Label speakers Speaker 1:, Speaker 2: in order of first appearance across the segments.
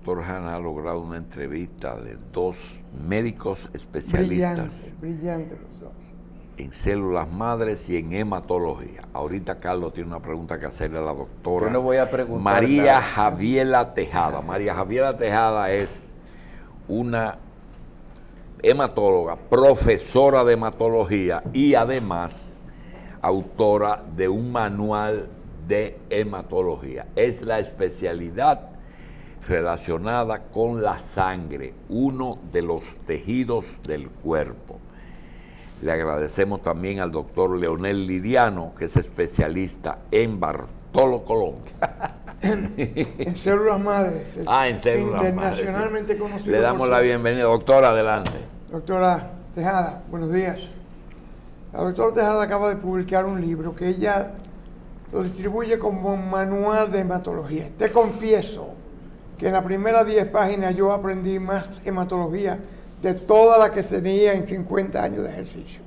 Speaker 1: doctor Hanna ha logrado una entrevista de dos médicos especialistas.
Speaker 2: Brillantes los dos.
Speaker 1: En células madres y en hematología. Ahorita Carlos tiene una pregunta que hacerle a la doctora.
Speaker 3: Yo no voy a preguntar
Speaker 1: María
Speaker 3: nada.
Speaker 1: Javiera Tejada. María Javiera Tejada es una hematóloga, profesora de hematología y además autora de un manual de hematología. Es la especialidad relacionada con la sangre, uno de los tejidos del cuerpo. Le agradecemos también al doctor Leonel Liriano, que es especialista en Bartolo Colón.
Speaker 2: En células madres.
Speaker 1: En células
Speaker 2: internacionalmente
Speaker 1: madres.
Speaker 2: conocido.
Speaker 1: Le damos la bienvenida. Doctora, adelante.
Speaker 2: Doctora Tejada, buenos días. La doctora Tejada acaba de publicar un libro que ella lo distribuye como un manual de hematología. Te confieso que en las primeras 10 páginas yo aprendí más hematología de toda la que se tenía en 50 años de ejercicio.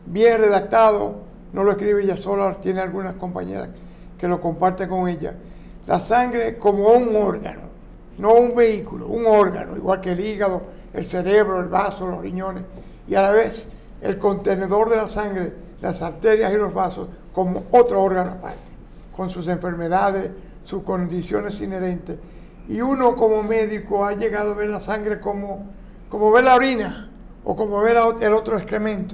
Speaker 2: Bien redactado, no lo escribe ella sola, tiene algunas compañeras que lo comparten con ella. La sangre como un órgano, no un vehículo, un órgano, igual que el hígado, el cerebro, el vaso, los riñones, y a la vez el contenedor de la sangre, las arterias y los vasos, como otro órgano aparte, con sus enfermedades, sus condiciones inherentes. Y uno como médico ha llegado a ver la sangre como ver la orina o como ver el otro excremento.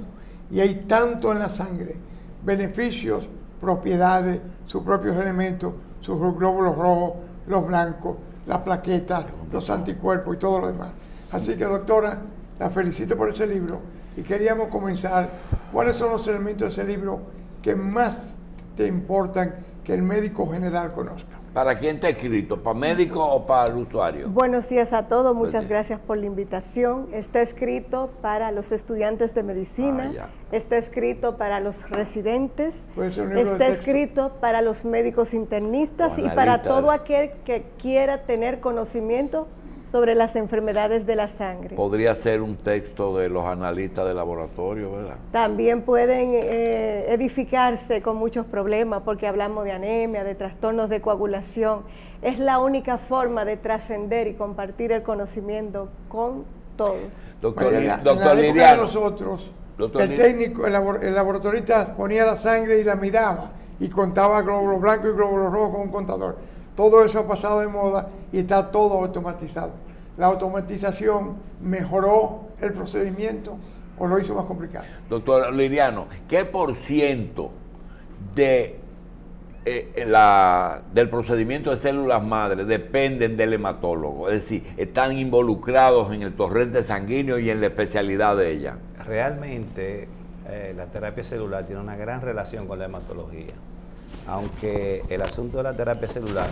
Speaker 2: Y hay tanto en la sangre, beneficios, propiedades, sus propios elementos, sus glóbulos rojos, los blancos, las plaquetas, los anticuerpos y todo lo demás. Así que, doctora, la felicito por ese libro y queríamos comenzar. ¿Cuáles son los elementos de ese libro que más te importan que el médico general conozca?
Speaker 1: ¿Para quién está escrito? ¿Para médico o para el usuario?
Speaker 4: Buenos días a todos, muchas gracias por la invitación. Está escrito para los estudiantes de medicina, está escrito para los residentes, está escrito para los médicos internistas y para todo aquel que quiera tener conocimiento sobre las enfermedades de la sangre.
Speaker 1: Podría ser un texto de los analistas de laboratorio, ¿verdad?
Speaker 4: También pueden edificarse con muchos problemas porque hablamos de anemia, de trastornos de coagulación. Es la única forma de trascender y compartir el conocimiento con todos.
Speaker 1: Doctor
Speaker 2: Liriano, nosotros, el técnico, el laboratorista ponía la sangre y la miraba y contaba glóbulos blancos y glóbulos rojos con un contador. Todo eso ha pasado de moda y está todo automatizado. ¿La automatización mejoró el procedimiento o lo hizo más complicado?
Speaker 1: Doctor Liriano, ¿qué por ciento de, del procedimiento de células madres dependen del hematólogo? Es decir, ¿están involucrados en el torrente sanguíneo y en la especialidad de ella?
Speaker 5: Realmente la terapia celular tiene una gran relación con la hematología. Aunque el asunto de la terapia celular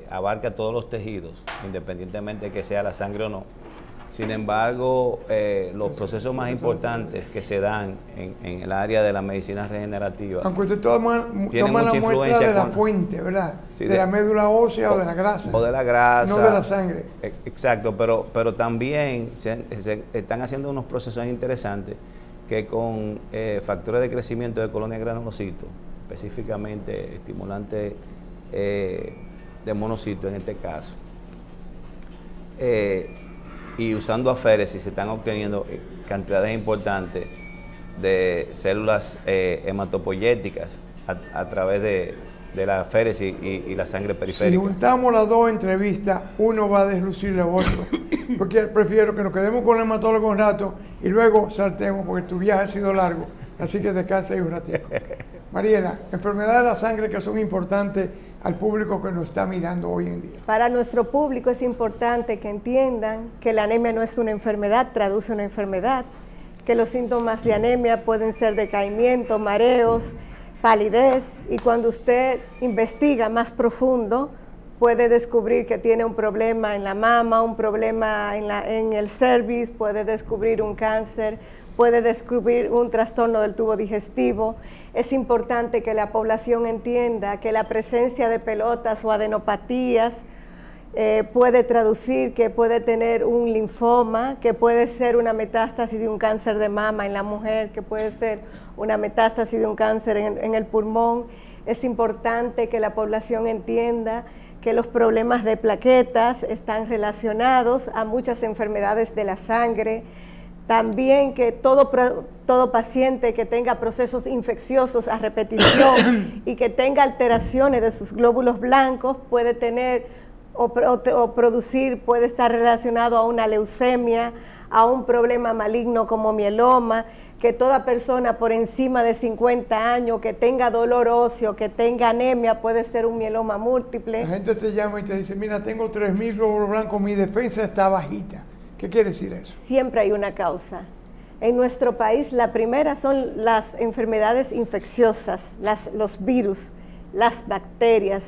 Speaker 5: abarca todos los tejidos, independientemente de que sea la sangre o no. Sin embargo, los procesos más importantes que se dan en el área de la medicina regenerativa,
Speaker 2: aunque usted toma la muestra de la fuente, ¿verdad? Sí, de la médula ósea o de la grasa.
Speaker 5: O de la grasa.
Speaker 2: No de la sangre.
Speaker 5: Exacto, pero también se están haciendo unos procesos interesantes que con factores de crecimiento de colonia granulocitos, específicamente estimulantes de monocitos en este caso, y usando aféresis se están obteniendo cantidades importantes de células hematopoyéticas a través de la aféresis y la sangre periférica.
Speaker 2: Si juntamos las dos entrevistas, uno va a deslucir al otro, porque prefiero que nos quedemos con el hematólogo un rato y luego saltemos, porque tu viaje ha sido largo, así que descansa ahí un ratito. Mariela, enfermedades de la sangre que son importantes al público que nos está mirando hoy en día.
Speaker 4: Para nuestro público es importante que entiendan que la anemia no es una enfermedad, traduce una enfermedad, que los síntomas de anemia pueden ser decaimiento, mareos, palidez, y cuando usted investiga más profundo puede descubrir que tiene un problema en la mama, un problema en el cervix, puede descubrir un cáncer, puede descubrir un trastorno del tubo digestivo. Es importante que la población entienda que la presencia de pelotas o adenopatías puede traducir que puede tener un linfoma, que puede ser una metástasis de un cáncer de mama en la mujer, que puede ser una metástasis de un cáncer en el pulmón. Es importante que la población entienda que los problemas de plaquetas están relacionados a muchas enfermedades de la sangre. También que todo paciente que tenga procesos infecciosos a repetición y que tenga alteraciones de sus glóbulos blancos puede tener o producir, puede estar relacionado a una leucemia, a un problema maligno como mieloma, que toda persona por encima de 50 años que tenga dolor óseo, que tenga anemia, puede ser un mieloma múltiple.
Speaker 2: La gente te llama y te dice, mira, tengo 3.000 glóbulos blancos, mi defensa está bajita. ¿Qué quiere decir eso?
Speaker 4: Siempre hay una causa. En nuestro país la primera son las enfermedades infecciosas, los virus, las bacterias,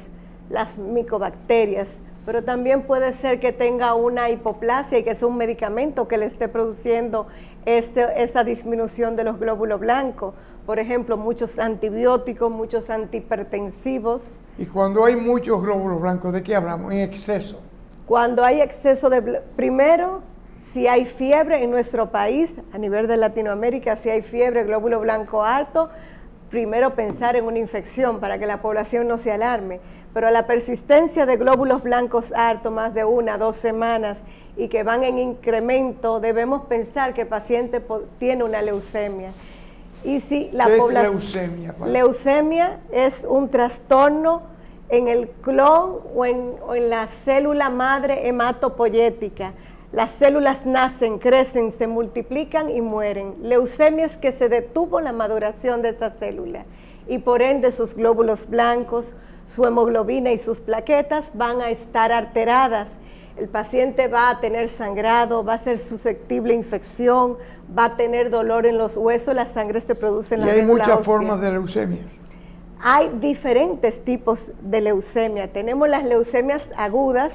Speaker 4: las micobacterias, pero también puede ser que tenga una hipoplasia y que sea un medicamento que le esté produciendo esa disminución de los glóbulos blancos. Por ejemplo, muchos antibióticos, muchos antihipertensivos.
Speaker 2: Y cuando hay muchos glóbulos blancos, ¿de qué hablamos? En exceso.
Speaker 4: Cuando hay exceso primero, si hay fiebre en nuestro país, a nivel de Latinoamérica, si hay fiebre, glóbulo blanco alto, primero pensar en una infección para que la población no se alarme. Pero la persistencia de glóbulos blancos altos, más de 1 a 2 semanas, y que van en incremento, debemos pensar que el paciente tiene una leucemia. Y si la
Speaker 2: ¿Qué
Speaker 4: población,
Speaker 2: es leucemia?
Speaker 4: Leucemia es un trastorno en el clon o en la célula madre hematopoyética. Las células nacen, crecen, se multiplican y mueren. Leucemia es que se detuvo la maduración de esa célula y por ende sus glóbulos blancos, su hemoglobina y sus plaquetas van a estar alteradas. El paciente va a tener sangrado, va a ser susceptible a infección, va a tener dolor en los huesos, la sangre se produce en la médula ósea.
Speaker 2: Y hay muchas formas de leucemia.
Speaker 4: Hay diferentes tipos de leucemia. Tenemos las leucemias agudas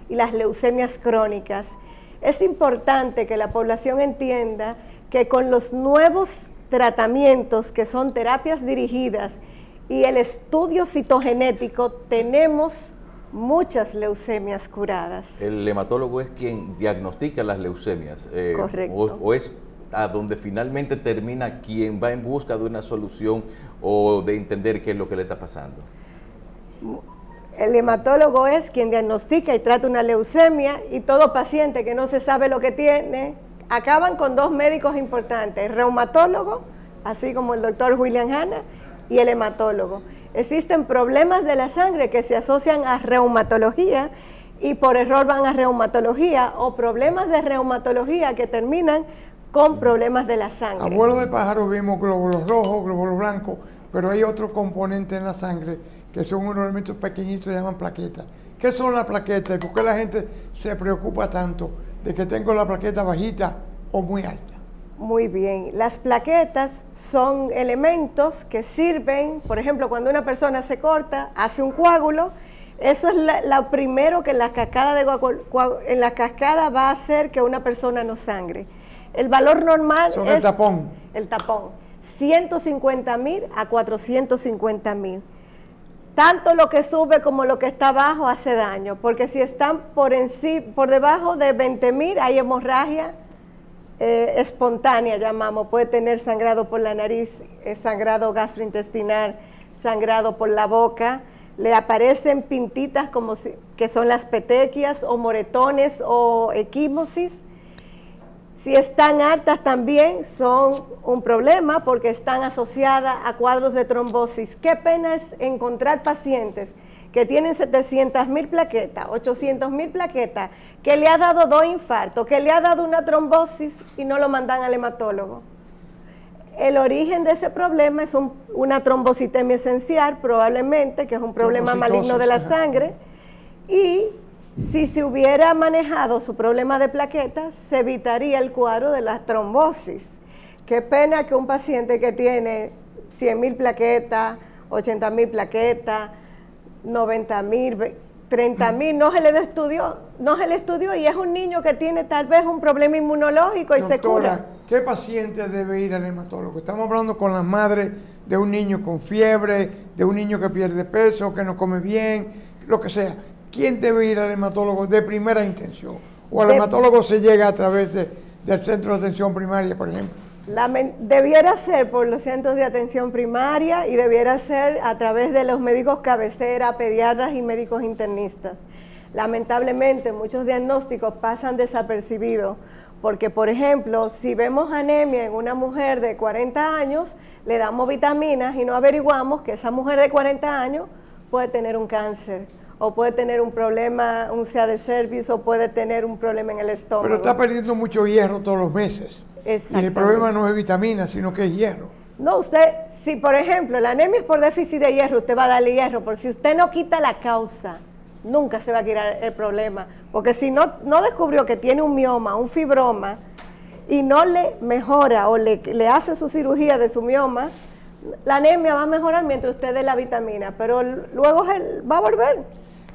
Speaker 4: y las leucemias crónicas. Es importante que la población entienda que con los nuevos tratamientos, que son terapias dirigidas, y el estudio citogenético, tenemos muchas leucemias curadas.
Speaker 3: El hematólogo es quien diagnostica las leucemias.
Speaker 4: Correcto.
Speaker 3: O es a donde finalmente termina quien va en busca de una solución o de entender qué es lo que le está pasando.
Speaker 4: El hematólogo es quien diagnostica y trata una leucemia, y todo paciente que no se sabe lo que tiene, acaban con 2 médicos importantes, el reumatólogo, así como el doctor William Hanna, y el hematólogo. Existen problemas de la sangre que se asocian a reumatología y por error van a reumatología, o problemas de reumatología que terminan con problemas de la sangre.
Speaker 2: Abuelo de pájaro vimos glóbulos rojos, glóbulos blancos, pero hay otro componente en la sangre que son unos elementos pequeñitos que se llaman plaquetas. ¿Qué son las plaquetas y por qué la gente se preocupa tanto de que tengo la plaqueta bajita o muy alta?
Speaker 4: Muy bien, las plaquetas son elementos que sirven, por ejemplo, cuando una persona se corta, hace un coágulo, eso es lo primero que en la cascada va a hacer que una persona no sangre. El valor normal
Speaker 2: son
Speaker 4: es
Speaker 2: el tapón.
Speaker 4: El tapón, 150.000 a 450.000. Tanto lo que sube como lo que está abajo hace daño, porque si están por debajo de 20.000 hay hemorragia espontánea, llamamos, puede tener sangrado por la nariz, sangrado gastrointestinal, sangrado por la boca, le aparecen pintitas que son las petequias o moretones o equimosis. Si están altas también son un problema porque están asociadas a cuadros de trombosis. Qué pena es encontrar pacientes que tienen 700.000 plaquetas, 800.000 plaquetas, que le ha dado 2 infartos, que le ha dado una trombosis y no lo mandan al hematólogo. El origen de ese problema es una trombocitemia esencial, probablemente, que es un problema maligno de la sangre, y si se hubiera manejado su problema de plaquetas, se evitaría el cuadro de la trombosis. Qué pena que un paciente que tiene 100.000 plaquetas, 80.000 plaquetas, 90.000, 30.000, no se le estudió y es un niño que tiene tal vez un problema inmunológico y
Speaker 2: Doctora,
Speaker 4: se cura.
Speaker 2: ¿qué paciente debe ir al hematólogo? Estamos hablando con la madre de un niño con fiebre, de un niño que pierde peso, que no come bien, lo que sea. ¿Quién debe ir al hematólogo de primera intención? ¿O al hematólogo se llega a través del centro de atención primaria, por ejemplo?
Speaker 4: Debiera ser por los centros de atención primaria y debiera ser a través de los médicos cabecera, pediatras y médicos internistas. Lamentablemente, muchos diagnósticos pasan desapercibidos porque, por ejemplo, si vemos anemia en una mujer de 40 años, le damos vitaminas y no averiguamos que esa mujer de 40 años puede tener un cáncer o puede tener un problema, un CA de cervix, o puede tener un problema en el estómago.
Speaker 2: Pero está perdiendo mucho hierro todos los meses. Y el problema no es vitamina, sino que es hierro.
Speaker 4: No, usted, si por ejemplo la anemia es por déficit de hierro, usted va a darle hierro, pero si usted no quita la causa, nunca se va a quitar el problema. Porque si no descubrió que tiene un mioma, un fibroma, y no le mejora o le hace su cirugía de su mioma, la anemia va a mejorar mientras usted dé la vitamina, pero luego va a volver.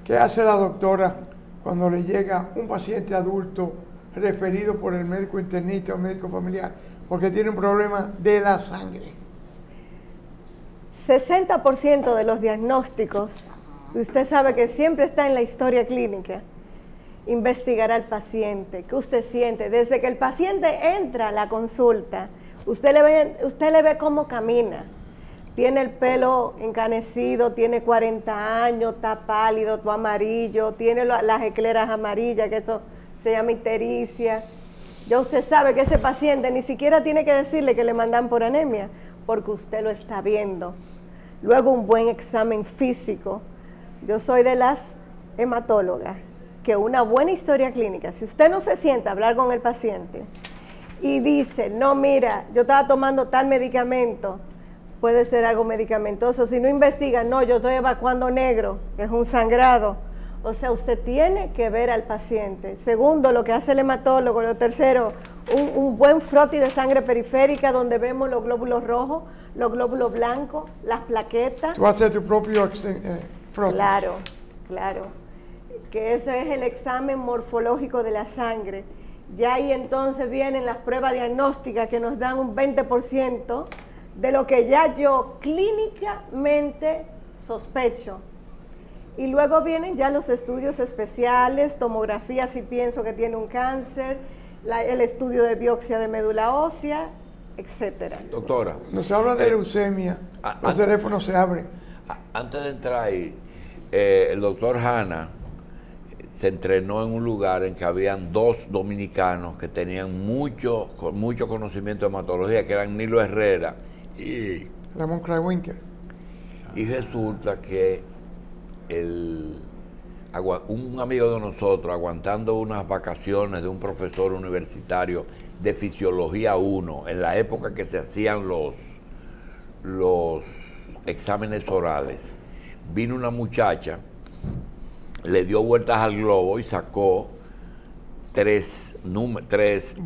Speaker 2: ¿Qué hace la doctora cuando le llega un paciente adulto referido por el médico internista o médico familiar porque tiene un problema de la sangre?
Speaker 4: 60% de los diagnósticos, usted sabe que siempre está en la historia clínica, investigar al paciente, qué usted siente. Desde que el paciente entra a la consulta, usted le ve cómo camina. Tiene el pelo encanecido, tiene 40 años, está pálido, todo amarillo, tiene las escleras amarillas, que eso se llama ictericia. Ya usted sabe que ese paciente ni siquiera tiene que decirle que le mandan por anemia, porque usted lo está viendo. Luego un buen examen físico. Yo soy de las hematólogas, que una buena historia clínica, si usted no se sienta a hablar con el paciente y dice, no, mira, yo estaba tomando tal medicamento, puede ser algo medicamentoso. Si no investiga, no, yo estoy evacuando negro, que es un sangrado. O sea, usted tiene que ver al paciente. Segundo, lo que hace el hematólogo. Lo tercero, un buen frotis de sangre periférica donde vemos los glóbulos rojos, los glóbulos blancos, las plaquetas.
Speaker 2: ¿Tú haces tu propio frotis?
Speaker 4: Claro, claro. Que ese es el examen morfológico de la sangre. Ya ahí entonces vienen las pruebas diagnósticas que nos dan un 20% de lo que ya yo clínicamente sospecho. Y luego vienen ya los estudios especiales, tomografía si pienso que tiene un cáncer, el estudio de biopsia de médula ósea, etcétera.
Speaker 1: Doctora.
Speaker 2: Nos habla de leucemia, los teléfonos se abren.
Speaker 1: Antes de entrar ahí, el doctor Hanna se entrenó en un lugar en que habían 2 dominicanos que tenían mucho conocimiento de hematología, que eran Nilo Herrera y
Speaker 2: Ramón Kraewinkel.
Speaker 1: Y resulta que un amigo de nosotros, aguantando unas vacaciones de un profesor universitario de Fisiología 1, en la época que se hacían los exámenes orales, vino una muchacha, le dio vueltas al globo y sacó 3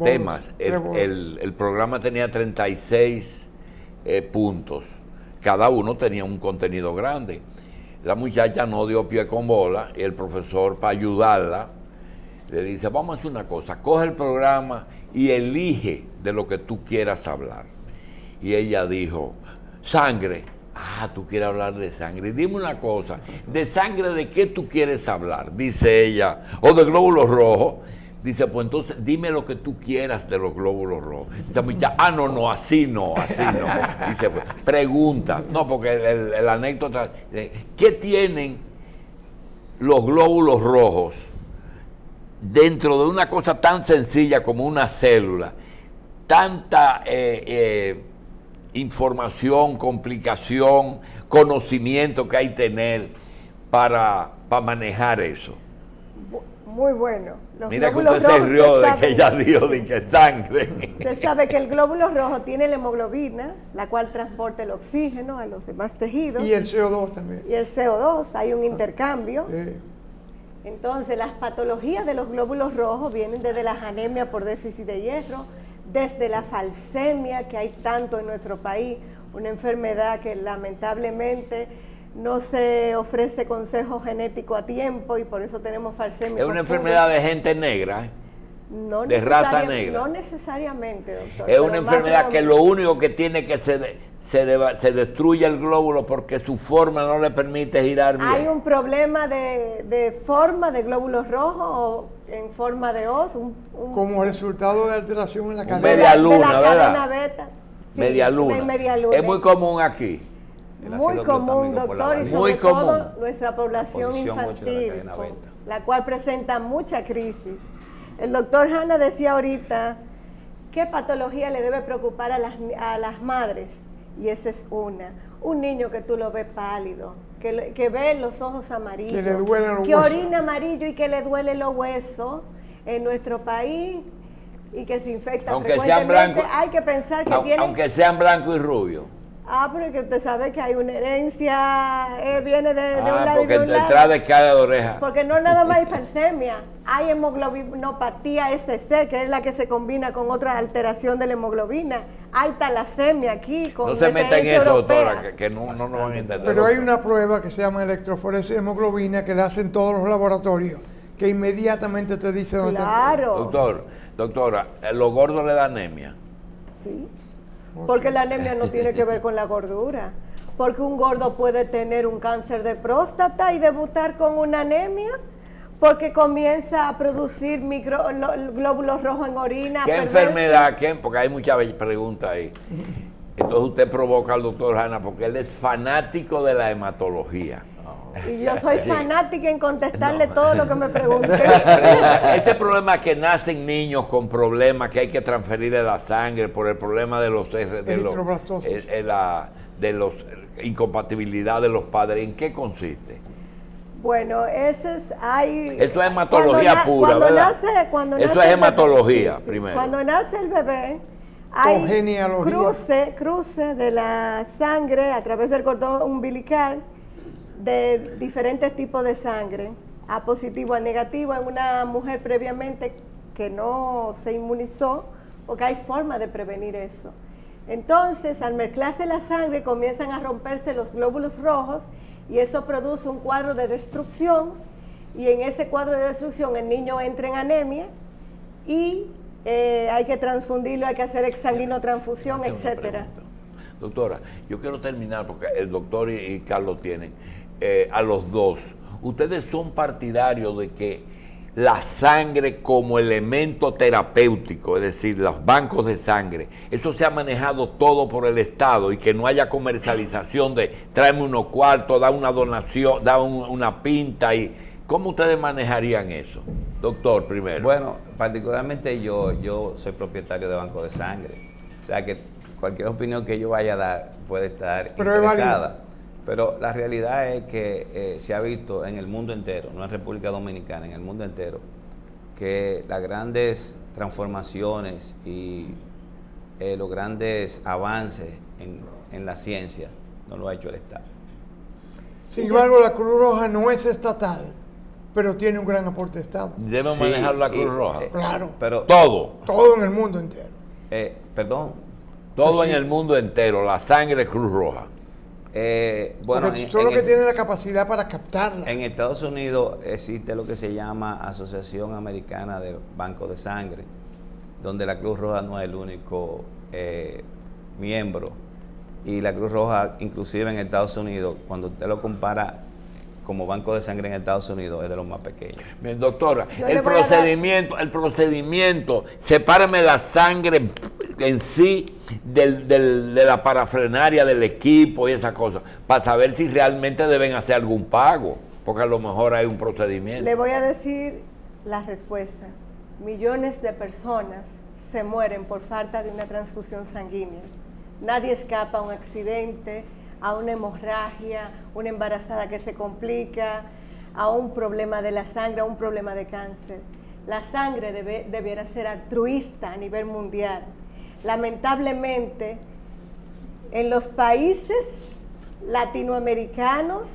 Speaker 1: temas. El programa tenía 36 puntos. Cada uno tenía un contenido grande. La muchacha no dio pie con bola y el profesor, para ayudarla, le dice, vamos a hacer una cosa, coge el programa y elige de lo que tú quieras hablar. Y ella dijo, sangre. Ah, tú quieres hablar de sangre. Dime una cosa, ¿de sangre de qué tú quieres hablar? Dice ella, o de glóbulos rojos. Dice, pues entonces dime lo que tú quieras de los glóbulos rojos. Dice, no, así no. Dice, pues, pregunta. No, porque la anécdota, ¿qué tienen los glóbulos rojos dentro de una cosa tan sencilla como una célula? Tanta información, complicación, conocimiento que hay que tener para manejar eso.
Speaker 4: Muy bueno.
Speaker 1: Mira que usted se rió de que ella dijo de que sangre.
Speaker 4: Usted sabe que el glóbulo rojo tiene la hemoglobina, la cual transporta el oxígeno a los demás tejidos.
Speaker 2: Y el CO2 también.
Speaker 4: Y el CO2, hay un intercambio.
Speaker 2: Sí.
Speaker 4: Entonces, las patologías de los glóbulos rojos vienen desde las anemias por déficit de hierro, desde la falsemia que hay tanto en nuestro país, una enfermedad que lamentablemente no se ofrece consejo genético a tiempo y por eso tenemos falsemia.
Speaker 1: Es una enfermedad de gente negra,
Speaker 4: no
Speaker 1: de raza negra.
Speaker 4: No necesariamente, doctor.
Speaker 1: Es una enfermedad que lo único que tiene que se destruye el glóbulo porque su forma no le permite girar bien.
Speaker 4: Hay un problema de forma de glóbulos rojos en forma de hoz,
Speaker 2: como resultado de alteración en la cadena.
Speaker 1: media luna,
Speaker 4: de la
Speaker 1: ¿verdad?
Speaker 4: cadena beta. Sí,
Speaker 1: media luna.
Speaker 4: media luna.
Speaker 1: Es muy común aquí.
Speaker 5: El
Speaker 4: Muy
Speaker 5: ácido
Speaker 4: común,
Speaker 5: glutámico por la
Speaker 4: doctor, y
Speaker 5: valina.
Speaker 1: Muy
Speaker 4: sobre todo
Speaker 1: común.
Speaker 4: nuestra población
Speaker 5: Posición 8 de la
Speaker 4: infantil,
Speaker 5: cadena beta.
Speaker 4: la cual presenta mucha crisis. El doctor Hanna decía ahorita, ¿qué patología le debe preocupar a las madres? Y esa es una. Un niño que tú lo ves pálido, que ve los ojos amarillos,
Speaker 2: Que le duelen los
Speaker 4: que
Speaker 2: huesos.
Speaker 4: orina amarillo y que le duele los huesos en nuestro país y que se infecta
Speaker 1: Aunque sean
Speaker 4: frecuentemente.
Speaker 1: blancos,
Speaker 4: Hay que pensar que tienen...
Speaker 1: aunque sean blanco y rubio.
Speaker 4: pero es que usted sabe que hay una herencia, viene de un lado y
Speaker 1: Porque
Speaker 4: de un
Speaker 1: detrás
Speaker 4: lado.
Speaker 1: de cada oreja.
Speaker 4: Porque no nada más hay falsemia, hay hemoglobinopatía SC, que es la que se combina con otra alteración de la hemoglobina. Hay talasemia aquí con
Speaker 1: No se
Speaker 4: nuestra
Speaker 1: meta en
Speaker 4: herencia
Speaker 1: eso,
Speaker 4: europea.
Speaker 1: doctora, que no nos van a entender.
Speaker 2: Pero hay una prueba que se llama electroforesis de hemoglobina que la hacen todos los laboratorios, que inmediatamente te dice dónde está.
Speaker 4: Claro,
Speaker 1: Doctora, ¿los gordos le da anemia?
Speaker 4: sí. Porque la anemia no tiene que ver con la gordura. Porque un gordo puede tener un cáncer de próstata y debutar con una anemia. Porque comienza a producir glóbulos rojos en orina.
Speaker 1: ¿Qué
Speaker 4: perversa.
Speaker 1: enfermedad? Porque hay muchas preguntas ahí. Entonces usted provoca al doctor Hanna porque él es fanático de la hematología.
Speaker 4: Y yo soy fanática en contestarle todo lo que me pregunte.
Speaker 1: Ese problema que nacen niños con problemas que hay que transferirle la sangre por el problema de los
Speaker 2: Eritroblastosis.
Speaker 1: incompatibilidad de los padres, ¿en qué consiste?
Speaker 4: Bueno, eso es
Speaker 1: hematología pura, ¿verdad?
Speaker 4: Cuando
Speaker 1: Eso
Speaker 4: nace
Speaker 1: es
Speaker 4: el bebé,
Speaker 1: hematología, primero.
Speaker 4: Cuando nace el bebé, hay
Speaker 2: genealogía.
Speaker 4: cruce de la sangre a través del cordón umbilical de diferentes tipos de sangre, A positivo, A negativo, en una mujer previamente que no se inmunizó, porque hay forma de prevenir eso. Entonces, al mezclarse la sangre, comienzan a romperse los glóbulos rojos y eso produce un cuadro de destrucción, y en ese cuadro de destrucción el niño entra en anemia y hay que transfundirlo, hay que hacer exsanguinotransfusión, etcétera.
Speaker 1: Doctora, yo quiero terminar porque el doctor y Carlos tienen a los dos. Ustedes son partidarios de que la sangre como elemento terapéutico, es decir, los bancos de sangre, eso se ha manejado todo por el Estado y que no haya comercialización de tráeme unos cuartos, da una donación, da una pinta. Y ¿cómo ustedes manejarían eso? Doctor, primero.
Speaker 5: Bueno, particularmente yo soy propietario de banco de sangre. O sea que cualquier opinión que yo vaya a dar puede estar interesada. Pero la realidad es que se ha visto en el mundo entero, no en República Dominicana, en el mundo entero, que las grandes transformaciones y los grandes avances en la ciencia no lo ha hecho el Estado.
Speaker 2: Sin embargo, la Cruz Roja no es estatal, pero tiene un gran aporte de Estado.
Speaker 1: ¿Debe manejar la Cruz Roja?
Speaker 2: Claro.
Speaker 5: Pero,
Speaker 2: Todo en el mundo entero.
Speaker 5: perdón.
Speaker 1: Todo en el mundo entero, la sangre Cruz Roja.
Speaker 5: Bueno,
Speaker 2: porque son los que tienen la capacidad para captarla.
Speaker 5: En Estados Unidos existe lo que se llama Asociación Americana de Bancos de Sangre, donde la Cruz Roja no es el único miembro. Y la Cruz Roja, inclusive en Estados Unidos, cuando usted lo compara como banco de sangre en Estados Unidos, es de los más pequeños.
Speaker 1: Bien, doctora, el procedimiento, sepárame la sangre en sí de la parafrenaria del equipo y esa cosa, para saber si realmente deben hacer algún pago, porque a lo mejor hay un procedimiento.
Speaker 4: Le voy a decir la respuesta. Millones de personas se mueren por falta de una transfusión sanguínea. Nadie escapa a un accidente, a una hemorragia, una embarazada que se complica, a un problema de la sangre, a un problema de cáncer. La sangre debiera ser altruista a nivel mundial. Lamentablemente, en los países latinoamericanos,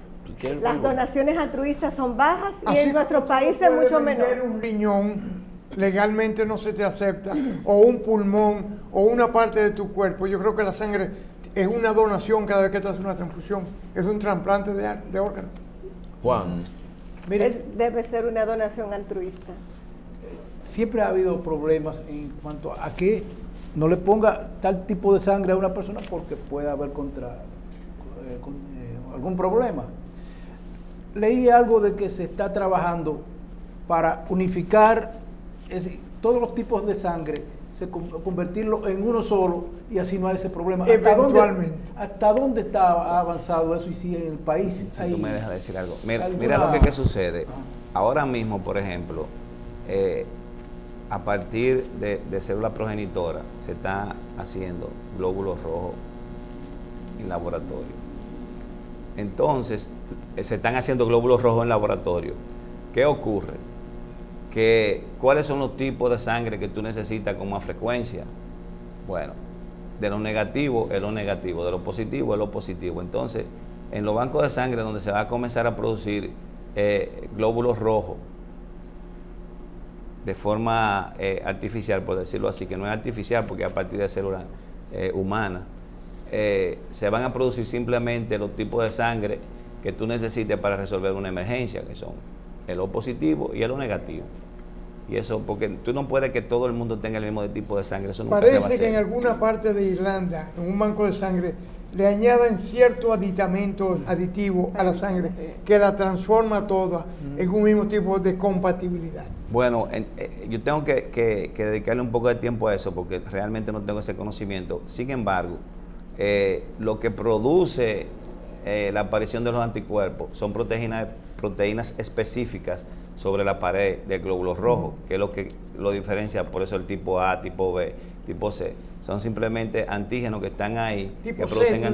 Speaker 4: las donaciones altruistas son bajas y en nuestros países mucho menor.
Speaker 2: Un riñón legalmente no se te acepta, o un pulmón, o una parte de tu cuerpo. Yo creo que la sangre es una donación cada vez que tú haces una transfusión, es un trasplante de órganos.
Speaker 1: Juan.
Speaker 6: Mire,
Speaker 4: Debe ser una donación altruista.
Speaker 6: siempre ha habido problemas en cuanto a que no le ponga tal tipo de sangre a una persona porque puede haber algún problema. Leí algo de que se está trabajando para unificar todos los tipos de sangre, convertirlo en uno solo y así no hay ese problema.
Speaker 2: Eventualmente.
Speaker 6: ¿Hasta dónde ha avanzado eso y si en el país
Speaker 5: Si tú me dejas decir algo. Mira lo que sucede. Ahora mismo, por ejemplo, a partir de célula progenitora se está haciendo glóbulos rojos en laboratorio. Entonces, se están haciendo glóbulos rojos en laboratorio. ¿Qué ocurre? ¿Cuáles son los tipos de sangre que tú necesitas con más frecuencia? Bueno, de lo negativo es lo negativo, de lo positivo es lo positivo. Entonces, en los bancos de sangre donde se va a comenzar a producir glóbulos rojos de forma artificial, por decirlo así, que no es artificial porque a partir de células humanas, se van a producir simplemente los tipos de sangre que tú necesites para resolver una emergencia, que son el O positivo y el O negativo. Y eso, porque tú no puedes que todo el mundo tenga el mismo tipo de sangre. Eso nunca se va a hacer.
Speaker 2: Parece que en alguna parte de Irlanda, en un banco de sangre, le añaden cierto aditivo a la sangre que la transforma toda en un mismo tipo de compatibilidad.
Speaker 5: Bueno, yo tengo que dedicarle un poco de tiempo a eso porque realmente no tengo ese conocimiento. Sin embargo, lo que produce la aparición de los anticuerpos son proteínas específicas sobre la pared del glóbulo rojo, que es lo que lo diferencia, por eso el tipo A, tipo B, tipo C. Son simplemente antígenos que están ahí, tipo que producen C,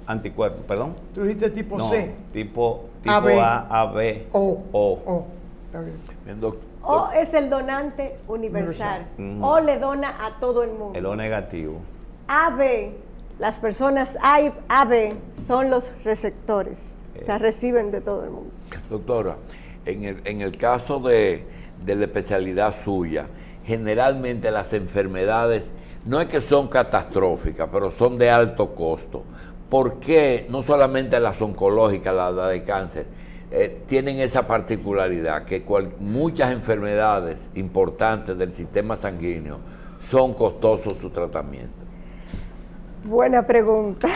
Speaker 5: anticuerpos. ¿Perdón?
Speaker 2: ¿Tú dijiste tipo
Speaker 5: no,
Speaker 2: C?
Speaker 5: Tipo
Speaker 2: AB.
Speaker 5: A, B, O.
Speaker 2: Está bien.
Speaker 1: Bien, doctor.
Speaker 4: O es el donante universal. O le dona a todo el mundo.
Speaker 5: El O negativo.
Speaker 4: AB, las personas AB son los receptores. O sea, reciben de todo el mundo.
Speaker 1: Doctora, en el caso de la especialidad suya, generalmente las enfermedades no es que son catastróficas, pero son de alto costo. ¿Por qué no solamente las oncológicas, las de cáncer, tienen esa particularidad, que muchas enfermedades importantes del sistema sanguíneo son costosos su tratamiento?
Speaker 4: Buena pregunta.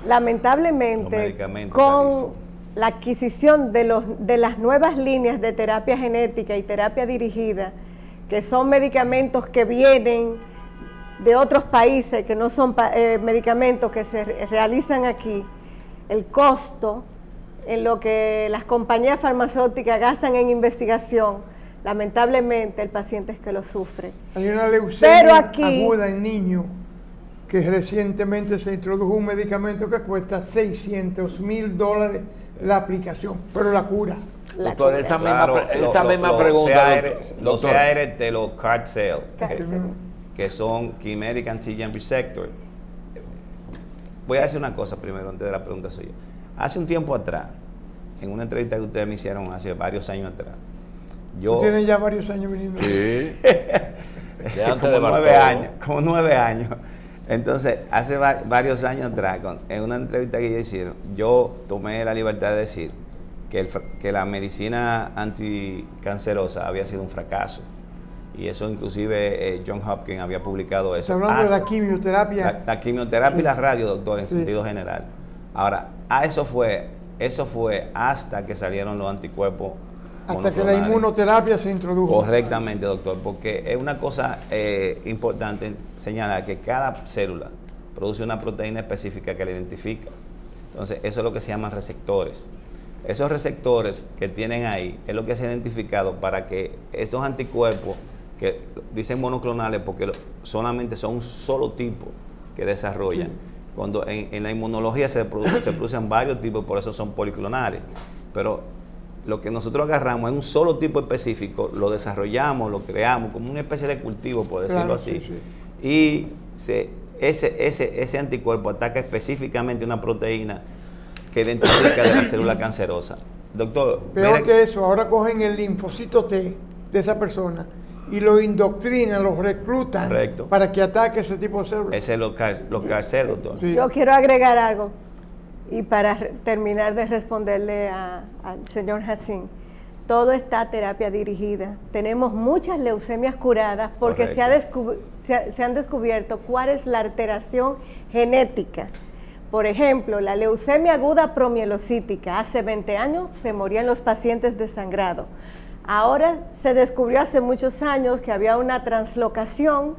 Speaker 4: Lamentablemente, con la adquisición de las nuevas líneas de terapia genética y terapia dirigida, que son medicamentos que vienen de otros países, que no son medicamentos que se realizan aquí, el costo en lo que las compañías farmacéuticas gastan en investigación, lamentablemente el paciente es que lo sufre.
Speaker 2: Hay una leucemia aguda en niños que recientemente se introdujo un medicamento que cuesta $600,000 la aplicación, pero la cura.
Speaker 1: Doctor, esa misma pregunta.
Speaker 5: Los ART, los CAR T-cells, que son Chimeric Antigen Receptor. Voy a decir una cosa primero antes de la pregunta suya. Hace un tiempo atrás, en una entrevista que ustedes me hicieron hace varios años atrás,
Speaker 2: ¿Tú tienes ya varios años viniendo?
Speaker 1: Sí.
Speaker 5: Como 9 años. Entonces, hace varios años atrás, en una entrevista que ellos hicieron, yo tomé la libertad de decir que la medicina anticancerosa había sido un fracaso. Y eso inclusive John Hopkins había publicado eso.
Speaker 2: ¿Está hablando de la quimioterapia?
Speaker 5: La quimioterapia
Speaker 2: sí.
Speaker 5: Y la radio, doctor, en sentido general. Ahora, eso fue hasta que salieron los anticuerpos.
Speaker 2: Hasta que la inmunoterapia se introdujo.
Speaker 5: Correctamente, doctor, porque es una cosa importante señalar que cada célula produce una proteína específica que la identifica. Entonces, eso es lo que se llaman receptores. Esos receptores que tienen ahí es lo que se ha identificado para que estos anticuerpos, que dicen monoclonales porque solamente son un solo tipo que desarrollan. Sí. Cuando en la inmunología se producen varios tipos, por eso son policlonales. Pero lo que nosotros agarramos es un solo tipo específico, lo desarrollamos, lo creamos como una especie de cultivo, por decirlo así. Sí, sí. Y ese anticuerpo ataca específicamente una proteína que identifica de la célula cancerosa. Doctor,
Speaker 2: peor que eso, ahora cogen el linfocito T de esa persona y lo indoctrinan, lo reclutan. Correcto. Para que ataque ese tipo de células.
Speaker 5: Ese es lo carcel, doctor.
Speaker 4: Sí. Yo quiero agregar algo. Y para terminar de responderle al señor Hassin, todo está terapia dirigida. Tenemos muchas leucemias curadas porque se han descubierto cuál es la alteración genética. Por ejemplo, la leucemia aguda promielocítica, hace 20 años se morían los pacientes desangrados. Ahora se descubrió hace muchos años que había una translocación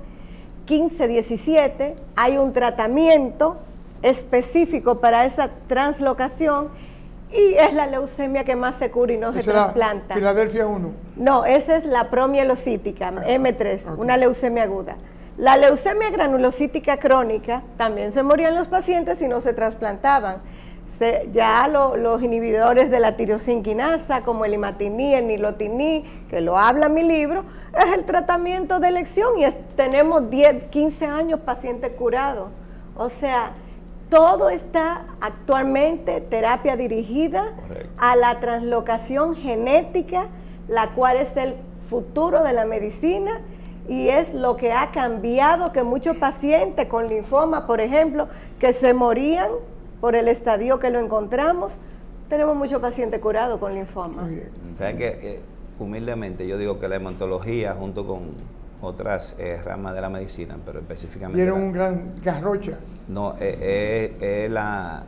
Speaker 4: 15-17, hay un tratamiento específico para esa translocación y es la leucemia que más se cura y no se trasplanta.
Speaker 2: Filadelfia 1.
Speaker 4: No, esa es la promielocítica, M3, una leucemia aguda. La leucemia granulocítica crónica también se morían los pacientes y no se trasplantaban. Ya los inhibidores de la tirosinquinasa, como el imatinib, el nilotinib, que lo habla mi libro, es el tratamiento de elección y tenemos 10, 15 años pacientes curados. O sea, todo está actualmente terapia dirigida a la translocación genética, la cual es el futuro de la medicina y es lo que ha cambiado que muchos pacientes con linfoma, por ejemplo, que se morían por el estadio que lo encontramos, tenemos muchos pacientes curados con linfoma.
Speaker 5: O sea que humildemente yo digo que la hematología junto con otras ramas de la medicina, pero específicamente...
Speaker 2: Dieron un gran garrocha.
Speaker 5: No, es la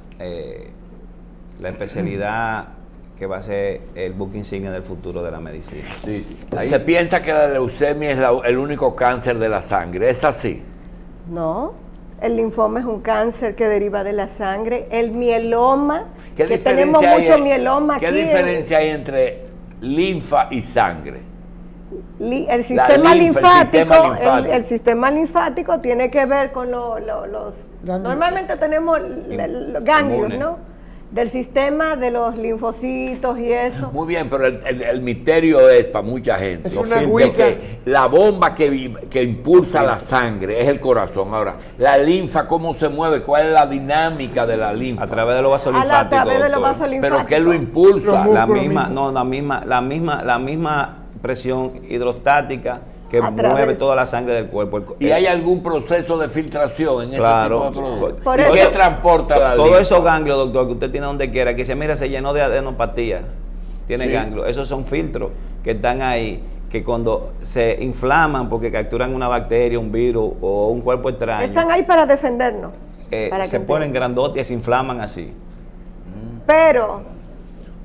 Speaker 5: especialidad que va a ser el buque insignia del futuro de la medicina.
Speaker 3: Sí, sí.
Speaker 1: Se piensa que la leucemia es el único cáncer de la sangre, ¿es así?
Speaker 4: No, el linfoma es un cáncer que deriva de la sangre, el mieloma, que tenemos mucho mieloma aquí.
Speaker 1: ¿Qué diferencia hay entre linfa y sangre?
Speaker 4: El sistema linfático tiene que ver con los... Normalmente tenemos los ganglios, ¿no? Del sistema de los linfocitos y eso.
Speaker 1: Muy bien, pero el misterio es para mucha gente.
Speaker 2: Es una agüita.
Speaker 1: Que la bomba que impulsa la sangre es el corazón. Ahora, la linfa, ¿cómo se mueve? ¿Cuál es la dinámica de la linfa?
Speaker 5: A través de los vasos linfáticos.
Speaker 4: A través de los vasos linfáticos.
Speaker 1: ¿Pero qué lo impulsa?
Speaker 5: La misma presión hidrostática que mueve toda la sangre del cuerpo.
Speaker 1: ¿Y hay algún proceso de filtración en ese tipo de productos?
Speaker 4: Por
Speaker 1: ¿Y
Speaker 4: eso,
Speaker 1: qué transporta la linfa?
Speaker 5: Todos esos ganglios, doctor, que usted tiene donde quiera, que dice, mira, se llenó de adenopatía, tiene ganglios. Esos son filtros que están ahí, que cuando se inflaman porque capturan una bacteria, un virus o un cuerpo extraño,
Speaker 4: están ahí para defendernos.
Speaker 5: Se ponen grandotes y se inflaman así.
Speaker 4: Pero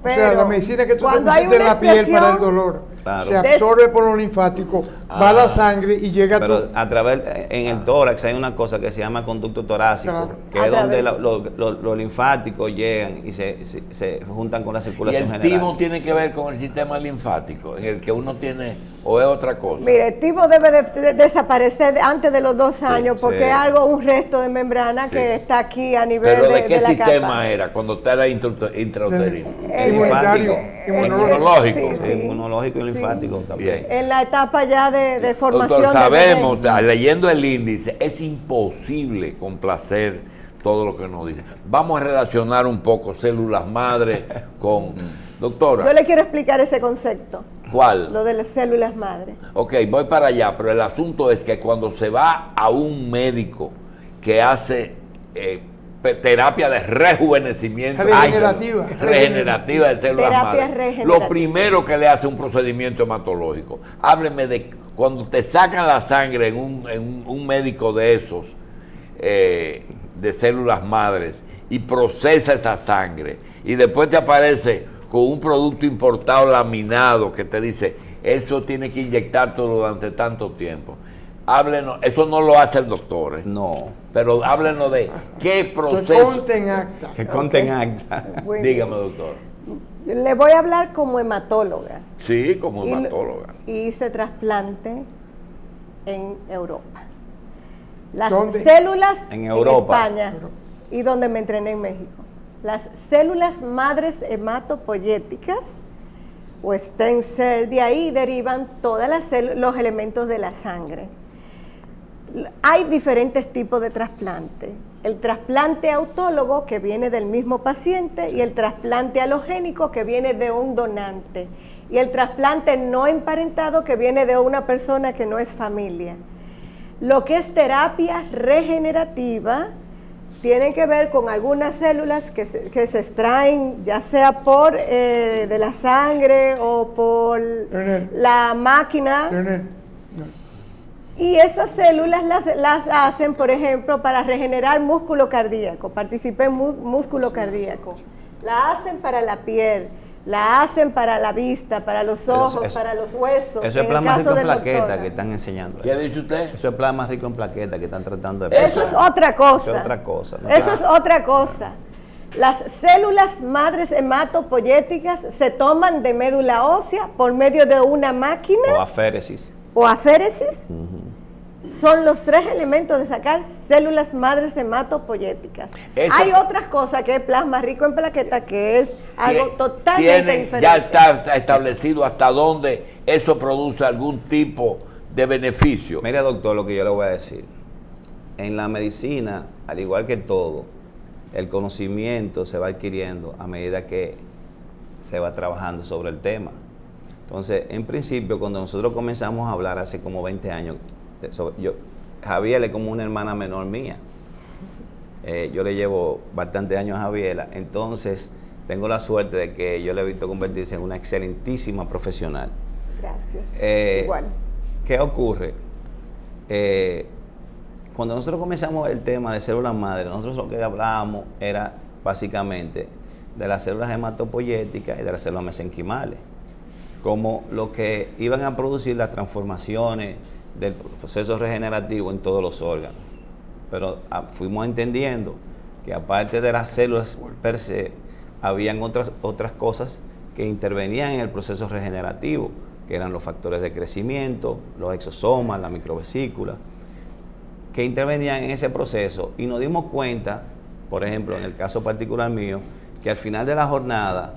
Speaker 2: o sea, la medicina que tú te pusiste en la piel para el dolor, se absorbe por los linfáticos, va a la sangre y llega
Speaker 5: a través, en el tórax hay una cosa que se llama conducto torácico, que es donde los linfáticos llegan y se juntan con la circulación general.
Speaker 1: ¿Y el timo tiene que ver con el sistema linfático, en el que uno tiene, o es otra cosa?
Speaker 4: Mire, el timo debe de desaparecer antes de los 2 años, porque es un resto de membrana que está aquí a nivel de la capa.
Speaker 1: ¿Pero de qué sistema era cuando usted era intrauterino?
Speaker 2: Inmunológico.
Speaker 5: Inmunológico y linfático también.
Speaker 4: En la etapa ya de formación.
Speaker 1: Doctor, sabemos, leyendo el índice, es imposible complacer todo lo que nos dice. Vamos a relacionar un poco células madre con... Doctora.
Speaker 4: Yo le quiero explicar ese concepto.
Speaker 1: ¿Cuál?
Speaker 4: Lo de las células madre.
Speaker 1: Ok, voy para allá, pero el asunto es que cuando se va a un médico que hace terapia de rejuvenecimiento regenerativa de células madre, lo primero que le hace un procedimiento hematológico. Hábleme de cuando te sacan la sangre en un médico de esos de células madres y procesa esa sangre y después te aparece con un producto importado laminado que te dice eso tiene que inyectártelo durante tanto tiempo. Háblenos, eso no lo hace el doctor.
Speaker 5: No.
Speaker 1: Pero háblenos de qué proceso.
Speaker 2: Que conte en acta.
Speaker 5: Que conte en acta.
Speaker 1: Dígame, doctor.
Speaker 4: Le voy a hablar como hematóloga.
Speaker 1: Sí, como hematóloga.
Speaker 4: Hice trasplante en Europa. Las
Speaker 2: ¿Dónde?
Speaker 4: células
Speaker 5: en Europa.
Speaker 4: España y donde me entrené en México. Las células madres hematopoyéticas o stem cell, de ahí derivan todas los elementos de la sangre. Hay diferentes tipos de trasplante. El trasplante autólogo, que viene del mismo paciente, y el trasplante halogénico, que viene de un donante. Y el trasplante no emparentado, que viene de una persona que no es familia. Lo que es terapia regenerativa tiene que ver con algunas células que se extraen, ya sea por de la sangre o por la máquina. Y esas células las hacen, por ejemplo, para regenerar músculo cardíaco. Participé en músculo cardíaco. La hacen para la piel, la hacen para la vista, para los ojos, para los huesos.
Speaker 5: Eso es plasma rico en plaqueta que están enseñando.
Speaker 1: ¿Qué dice usted?
Speaker 5: Eso es plasma rico en plaqueta que están tratando de...
Speaker 4: Eso es otra cosa.
Speaker 5: Eso es otra cosa. ¿No?
Speaker 4: Eso es otra cosa. Las células madres hematopoyéticas se toman de médula ósea por medio de una máquina.
Speaker 5: O aféresis.
Speaker 4: O aféresis. Son los 3 elementos de sacar células madres hematopoyéticas. Hay otras cosas que es plasma rico en plaqueta, que es algo totalmente diferente.
Speaker 1: Ya está establecido hasta dónde eso produce algún tipo de beneficio.
Speaker 5: Mire, doctor, lo que yo le voy a decir. En la medicina, al igual que todo, el conocimiento se va adquiriendo a medida que se va trabajando sobre el tema. Entonces, en principio, cuando nosotros comenzamos a hablar hace como 20 años, Javier es como una hermana menor mía. Yo le llevo bastantes años a Javiera, entonces tengo la suerte de que yo le he visto convertirse en una excelentísima profesional.
Speaker 4: Gracias. Igual.
Speaker 5: ¿Qué ocurre? Cuando nosotros comenzamos el tema de células madre, nosotros lo que hablábamos era básicamente de las células hematopoyéticas y de las células mesenquimales, como lo que iban a producir las transformaciones del proceso regenerativo en todos los órganos. Pero fuimos entendiendo que aparte de las células per se, habían otras cosas que intervenían en el proceso regenerativo, que eran los factores de crecimiento, los exosomas, la microvesícula, que intervenían en ese proceso, y nos dimos cuenta, por ejemplo, en el caso particular mío, que al final de la jornada,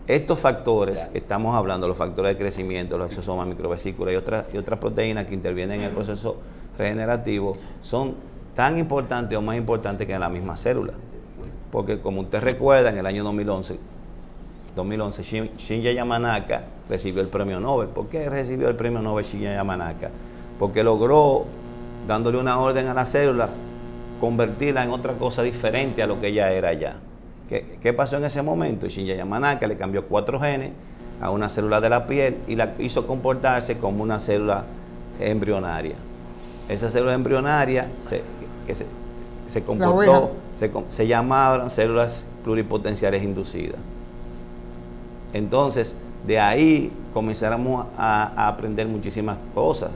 Speaker 5: estos factores que estamos hablando, los factores de crecimiento, los exosomas, microvesículas y otras proteínas que intervienen en el proceso regenerativo, son tan importantes o más importantes que en la misma célula. Porque como usted recuerda, en el año 2011 Shinya Yamanaka recibió el premio Nobel. ¿Por qué recibió el premio Nobel Shinya Yamanaka? Porque logró, dándole una orden a la célula, convertirla en otra cosa diferente a lo que ella era ya. ¿Qué pasó en ese momento? Shinya Yamanaka le cambió 4 genes a una célula de la piel y la hizo comportarse como una célula embrionaria. Esa célula embrionaria se comportó, se llamaban células pluripotenciales inducidas. Entonces, de ahí comenzáramos a aprender muchísimas cosas.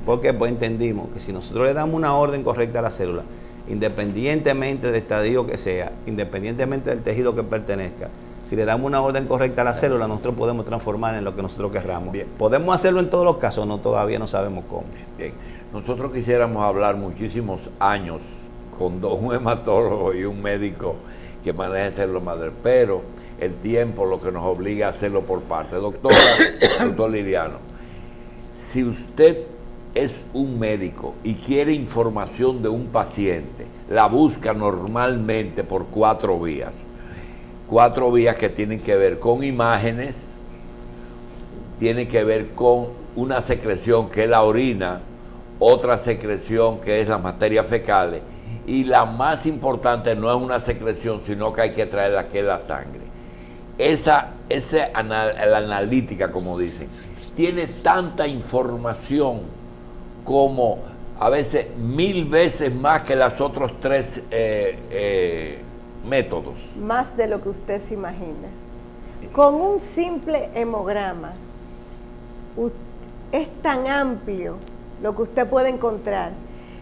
Speaker 5: Porque pues entendimos que si nosotros le damos una orden correcta a la célula, independientemente del estadio que sea, independientemente del tejido que pertenezca, si le damos una orden correcta a la célula, nosotros podemos transformar en lo que nosotros querramos. Bien. ¿Podemos hacerlo en todos los casos? No, todavía no sabemos cómo.
Speaker 1: Bien. Nosotros quisiéramos hablar muchísimos años con un hematólogo y un médico que maneja células madre, pero el tiempo lo que nos obliga a hacerlo por parte. Doctor Liriano, si usted es un médico y quiere información de un paciente, la busca normalmente por 4 vías. 4 vías que tienen que ver con imágenes, tienen que ver con una secreción que es la orina, otra secreción que es las materias fecales, y la más importante no es una secreción, sino que hay que traerla, que es la sangre. La analítica, como dicen, tiene tanta información como a veces 1000 veces más que los otros 3 métodos.
Speaker 4: Más de lo que usted se imagina. Con un simple hemograma es tan amplio lo que usted puede encontrar,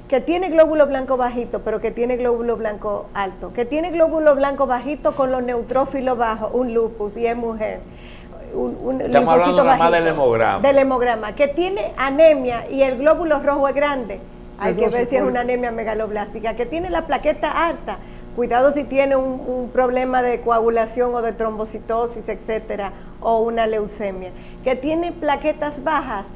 Speaker 4: que tiene glóbulo blanco bajito, pero que tiene glóbulo blanco alto, que tiene glóbulo blanco bajito con los neutrófilos bajos, un lupus, y es mujer.
Speaker 1: Estamos hablando nada más del hemograma.
Speaker 4: Del hemograma, que tiene anemia y el glóbulo rojo es grande. Hay que ver si es una anemia megaloblástica. Que tiene la plaqueta alta. Cuidado si tiene un problema de coagulación o de trombocitosis, etcétera, o una leucemia. Que tiene plaquetas bajas.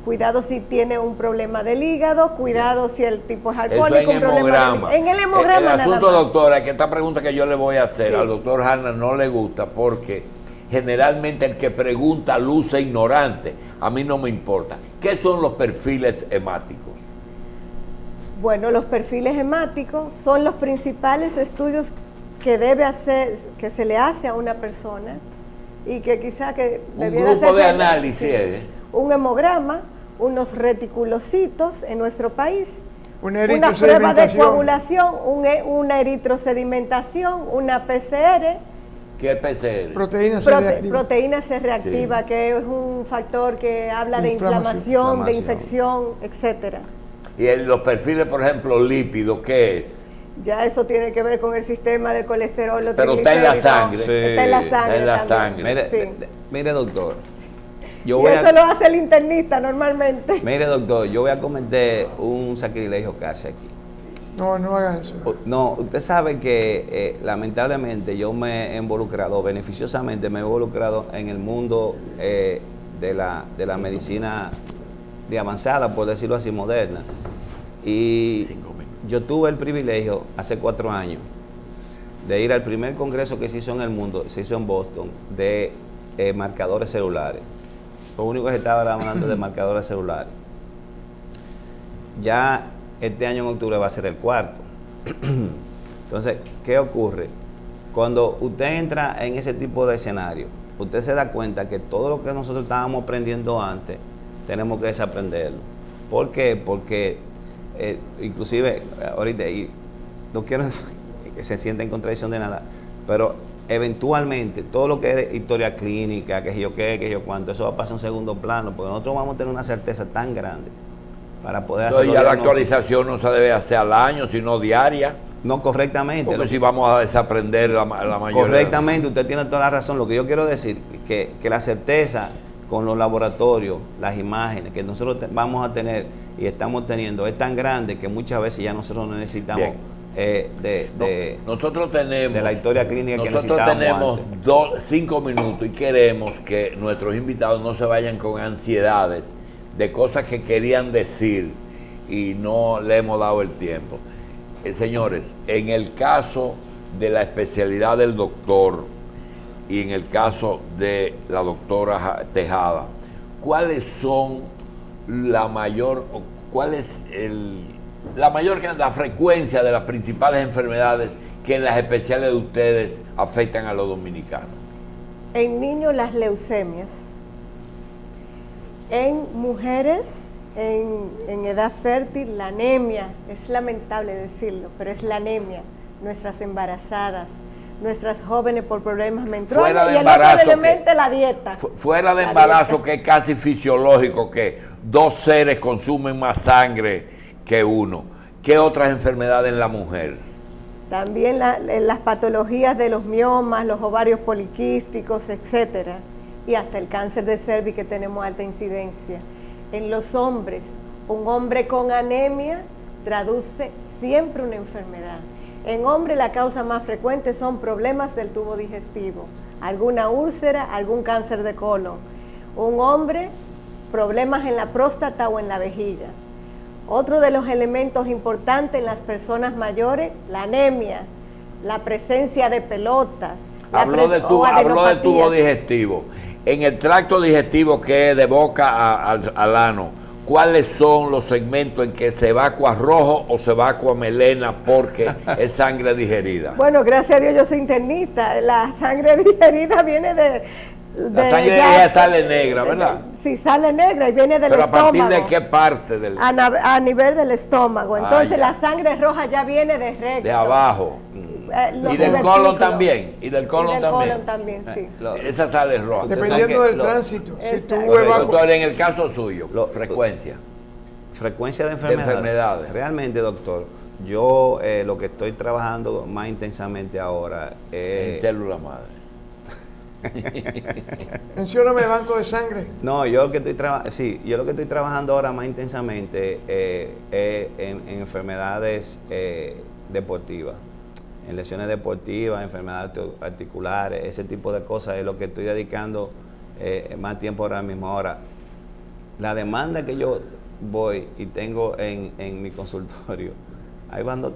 Speaker 4: Cuidado si tiene un problema del hígado, cuidado si el tipo es alcohólico.
Speaker 1: Eso en hemograma.
Speaker 4: En el hemograma
Speaker 1: el asunto,
Speaker 4: nada más.
Speaker 1: doctora, que esta pregunta que yo le voy a hacer al doctor Hanna no le gusta porque generalmente el que pregunta luce ignorante. A mí no me importa. ¿Qué son los perfiles hemáticos?
Speaker 4: Bueno, los perfiles hemáticos son los principales estudios que debe hacer, que se le hace a una persona y que quizá que
Speaker 1: un grupo de análisis.
Speaker 4: Un hemograma, unos reticulocitos en nuestro país,
Speaker 2: Una
Speaker 4: una prueba de
Speaker 2: eritrosedimentación.
Speaker 4: coagulación, una eritrosedimentación, una PCR,
Speaker 1: ¿Qué PCR?
Speaker 2: Proteína C reactiva.
Speaker 4: proteína C reactiva,
Speaker 1: Sí.
Speaker 4: que es un factor que habla
Speaker 2: De
Speaker 4: de inflamación, de
Speaker 5: inflamación.
Speaker 4: infección, etcétera.
Speaker 1: Y los perfiles, por ejemplo, lípidos, ¿qué es?
Speaker 4: Ya eso tiene que ver con el sistema de colesterol, los
Speaker 1: Pero está en la
Speaker 4: triglicéridos.
Speaker 1: sangre.
Speaker 5: Sí.
Speaker 4: Está en la sangre.
Speaker 1: Está en la
Speaker 4: también.
Speaker 1: sangre.
Speaker 5: Mire,
Speaker 4: Sí.
Speaker 5: mire, doctor, yo
Speaker 4: Y
Speaker 5: voy
Speaker 4: eso lo hace el internista normalmente.
Speaker 5: mire, doctor, yo voy a cometer un sacrilegio casi aquí.
Speaker 2: No, no hagan eso.
Speaker 5: No, usted sabe que lamentablemente yo me he involucrado, beneficiosamente me he involucrado en el mundo de la medicina de avanzada, por decirlo así, moderna. Y
Speaker 1: 5 minutos.
Speaker 5: yo tuve el privilegio hace 4 años de ir al primer congreso que se hizo en el mundo, se hizo en Boston, de marcadores celulares. Lo único que se estaba hablando de marcadores celulares. Ya este año en octubre va a ser el 4º. Entonces, ¿qué ocurre? Cuando usted entra en ese tipo de escenario, usted se da cuenta que todo lo que nosotros estábamos aprendiendo antes, tenemos que desaprenderlo. ¿Por qué? Porque inclusive ahorita, y no quiero que se sienta en contradicción de nada, pero eventualmente todo lo que es historia clínica, que yo qué, que yo cuánto, eso va a pasar a un segundo plano, porque nosotros vamos a tener una certeza tan grande para poder hacer
Speaker 1: Entonces ya la actualización no se debe hacer al año, sino diaria.
Speaker 5: No, correctamente.
Speaker 1: Porque si vamos a desaprender la mayoría.
Speaker 5: Correctamente, usted tiene toda la razón. Lo que yo quiero decir que la certeza con los laboratorios, las imágenes que nosotros vamos a tener y estamos teniendo es tan grande que muchas veces ya nosotros no necesitamos
Speaker 1: Nosotros tenemos
Speaker 5: de la historia clínica que
Speaker 1: nosotros
Speaker 5: necesitábamos
Speaker 1: tenemos
Speaker 5: antes.
Speaker 1: 5 minutos y queremos que nuestros invitados no se vayan con ansiedades de cosas que querían decir y no le hemos dado el tiempo. Señores, en el caso de la especialidad del doctor y en el caso de la doctora Tejada, ¿cuáles son la frecuencia de las principales enfermedades que en las especialidades de ustedes afectan a los dominicanos?
Speaker 4: En niños las leucemias, en mujeres en edad fértil la anemia, es lamentable decirlo, pero es la anemia, nuestras embarazadas, nuestras jóvenes por problemas menstruales
Speaker 1: Fuera de
Speaker 4: y el
Speaker 1: embarazo,
Speaker 4: otro elemento la dieta.
Speaker 1: Fuera de
Speaker 4: La
Speaker 1: embarazo,
Speaker 4: dieta.
Speaker 1: que es casi fisiológico que 2 seres consumen más sangre que uno. ¿Qué otras enfermedades en la mujer?
Speaker 4: También las patologías de los miomas, los ovarios poliquísticos, etcétera, y hasta el cáncer de cervix que tenemos alta incidencia. En los hombres, un hombre con anemia traduce siempre una enfermedad. En hombres la causa más frecuente son problemas del tubo digestivo, alguna úlcera, algún cáncer de colon. Un hombre, problemas en la próstata o en la vejiga. Otro de los elementos importantes en las personas mayores, la anemia, la presencia de pelotas.
Speaker 1: Habló de tubo digestivo. En el tracto digestivo, que es de boca al ano, ¿cuáles son los segmentos en que se evacua rojo o se evacua melena porque es sangre digerida?
Speaker 4: Bueno, gracias a Dios yo soy internista. La sangre digerida viene
Speaker 1: la sangre digerida sale negra, ¿verdad?
Speaker 4: Sí, sale negra y viene del
Speaker 1: Pero
Speaker 4: estómago.
Speaker 1: ¿a partir de qué parte del?
Speaker 4: A nivel del estómago. Entonces
Speaker 1: ya.
Speaker 4: la sangre roja ya viene de recto.
Speaker 1: De abajo.
Speaker 4: Los
Speaker 1: Y del
Speaker 4: divertículos.
Speaker 1: colon también. Y del colon también.
Speaker 4: Sí.
Speaker 1: Esa sale roja.
Speaker 2: Dependiendo del
Speaker 5: lo-
Speaker 2: tránsito. Si
Speaker 4: Exacto.
Speaker 2: tú evacuas-
Speaker 1: Doctor, en el caso suyo, frecuencia.
Speaker 5: Frecuencia de enfermedades. Realmente, doctor, yo lo que estoy trabajando más intensamente ahora
Speaker 1: En
Speaker 5: es...
Speaker 1: célula madre.
Speaker 2: Mencióname el banco de sangre.
Speaker 5: No, yo lo que estoy trabajando ahora más intensamente es en enfermedades deportivas, en lesiones deportivas, enfermedades articulares, ese tipo de cosas es lo que estoy dedicando más tiempo ahora mismo. Ahora, la demanda que yo voy y tengo en mi consultorio, ahí van de